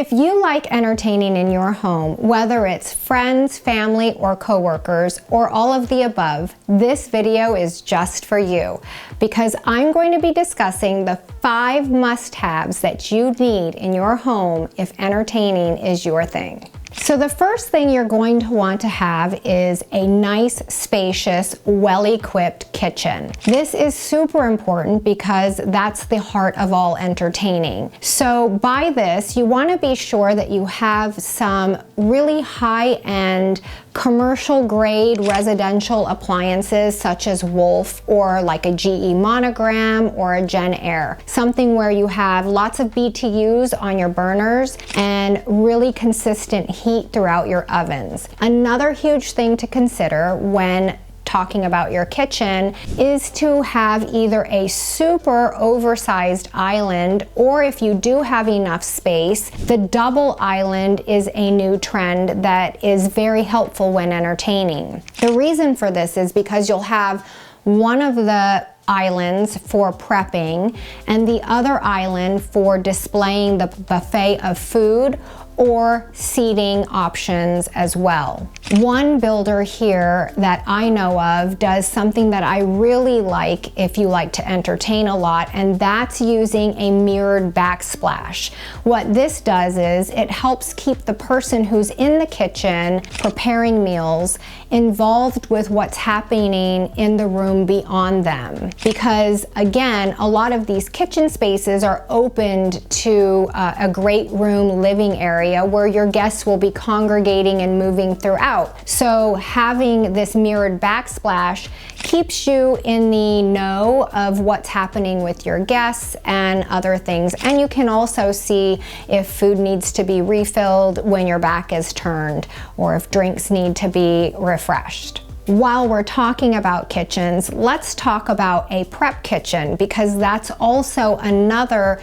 If you like entertaining in your home, whether it's friends, family, or coworkers, or all of the above, this video is just for you because I'm going to be discussing the 5 must-haves that you need in your home if entertaining is your thing. So the first thing you're going to want to have is a nice, spacious, well-equipped kitchen. This is super important because that's the heart of all entertaining. So by this, you want to be sure that you have some really high-end commercial grade residential appliances such as Wolf or like a GE Monogram or a Gen Air. Something where you have lots of BTUs on your burners and really consistent heat throughout your ovens. Another huge thing to consider when talking about your kitchen is to have either a super oversized island, or if you do have enough space, the double island is a new trend that is very helpful when entertaining. The reason for this is because you'll have one of the islands for prepping and the other island for displaying the buffet of food or seating options as well. One builder here that I know of does something that I really like if you like to entertain a lot, and that's using a mirrored backsplash. What this does is it helps keep the person who's in the kitchen preparing meals involved with what's happening in the room beyond them. Because again, a lot of these kitchen spaces are opened to a great room living area where your guests will be congregating and moving throughout. So having this mirrored backsplash keeps you in the know of what's happening with your guests and other things. And you can also see if food needs to be refilled when your back is turned, or if drinks need to be refreshed. While we're talking about kitchens, let's talk about a prep kitchen, because that's also another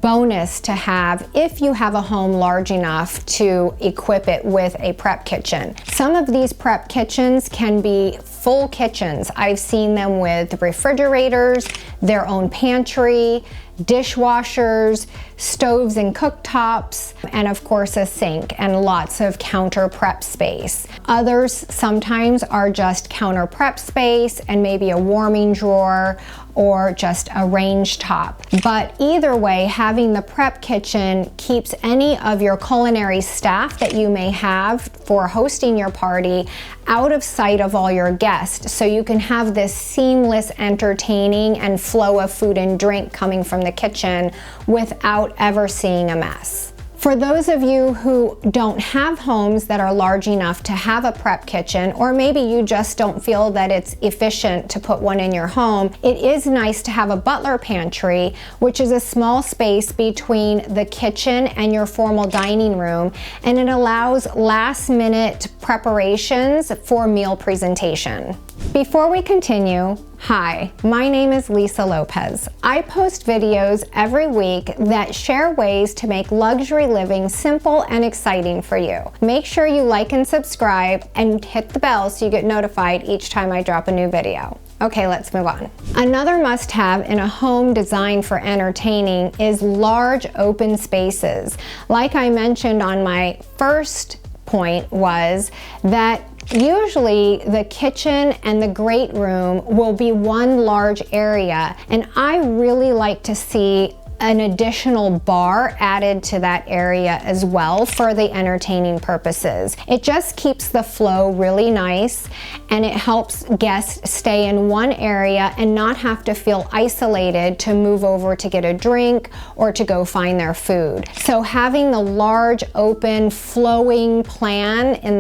bonus to have if you have a home large enough to equip it with a prep kitchen. Some of these prep kitchens can be full kitchens. I've seen them with refrigerators, their own pantry, dishwashers, stoves and cooktops, and of course a sink and lots of counter prep space. Others sometimes are just counter prep space and maybe a warming drawer or just a range top. But either way, having the prep kitchen keeps any of your culinary staff that you may have for hosting your party out of sight of all your guests, so you can have this seamless entertaining and flow of food and drink coming from the kitchen without ever seeing a mess. For those of you who don't have homes that are large enough to have a prep kitchen, or maybe you just don't feel that it's efficient to put one in your home, it is nice to have a butler pantry, which is a small space between the kitchen and your formal dining room, and it allows last-minute preparations for meal presentation. Before we continue, hi, my name is Lisa Lopez. I post videos every week that share ways to make luxury living simple and exciting for you. Make sure you like and subscribe and hit the bell so you get notified each time I drop a new video. Okay, let's move on. Another must-have in a home designed for entertaining is large open spaces. Like I mentioned on my first point, was that usually the kitchen and the great room will be one large area, and I really like to see an additional bar added to that area as well for the entertaining purposes. It just keeps the flow really nice, and it helps guests stay in one area and not have to feel isolated to move over to get a drink or to go find their food. So having the large open flowing plan in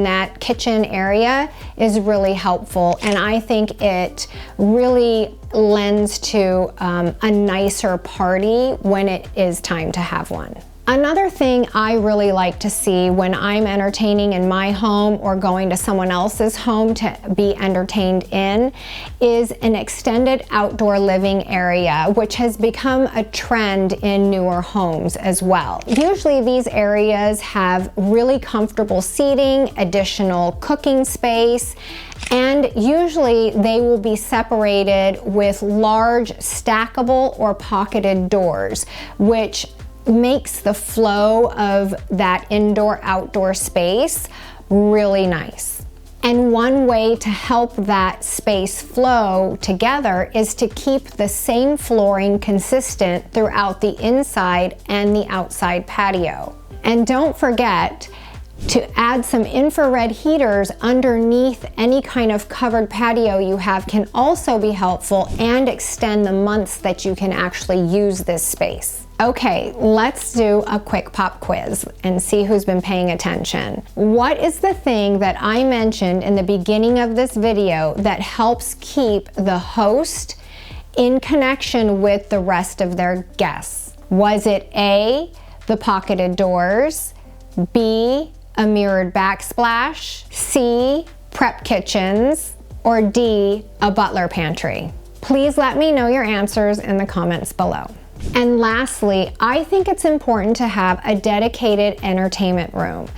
that kitchen area is really helpful, and I think it really lends to a nicer party when it is time to have one. Another thing I really like to see when I'm entertaining in my home or going to someone else's home to be entertained in is an extended outdoor living area, which has become a trend in newer homes as well. Usually these areas have really comfortable seating, additional cooking space, and usually they will be separated with large stackable or pocketed doors, which makes the flow of that indoor-outdoor space really nice. And one way to help that space flow together is to keep the same flooring consistent throughout the inside and the outside patio. And don't forget to add some infrared heaters underneath any kind of covered patio you have can also be helpful and extend the months that you can actually use this space. Okay, let's do a quick pop quiz and see who's been paying attention. What is the thing that I mentioned in the beginning of this video that helps keep the host in connection with the rest of their guests? Was it A, the pocketed doors, B, a mirrored backsplash, C, prep kitchens, or D, a butler pantry? Please let me know your answers in the comments below. And lastly, I think it's important to have a dedicated entertainment room.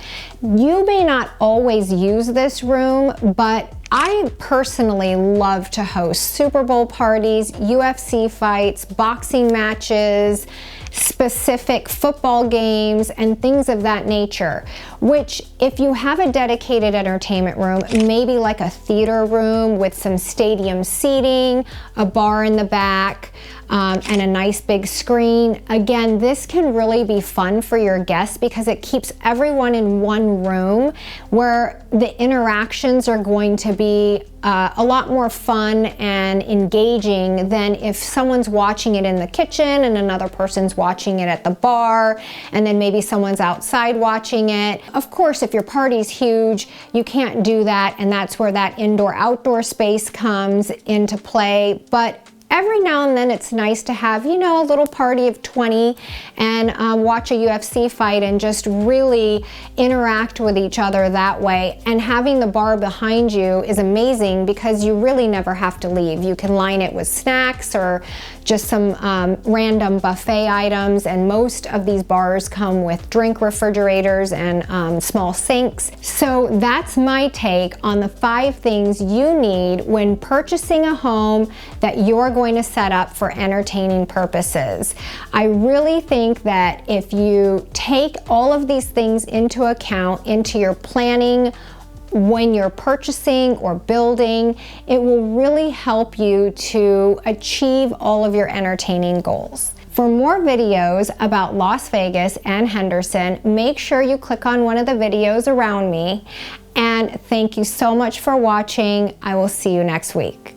You may not always use this room, but I personally love to host Super Bowl parties, UFC fights, boxing matches, specific football games, and things of that nature, which if you have a dedicated entertainment room, maybe like a theater room with some stadium seating, a bar in the back, and a nice big screen. Again, this can really be fun for your guests because it keeps everyone in one room where the interactions are going to be a lot more fun and engaging than if someone's watching it in the kitchen and another person's watching it at the bar, and then maybe someone's outside watching it. Of course, if your party's huge, you can't do that, and that's where that indoor-outdoor space comes into play. But every now and then it's nice to have, you know, a little party of 20 and watch a UFC fight and just really interact with each other that way. And having the bar behind you is amazing because you really never have to leave. You can line it with snacks or just some random buffet items, and most of these bars come with drink refrigerators and small sinks. So that's my take on the 5 things you need when purchasing a home that you're going to set up for entertaining purposes. I really think that if you take all of these things into account into your planning when you're purchasing or building, it will really help you to achieve all of your entertaining goals. For more videos about Las Vegas and Henderson, make sure you click on one of the videos around me. And thank you so much for watching. I will see you next week.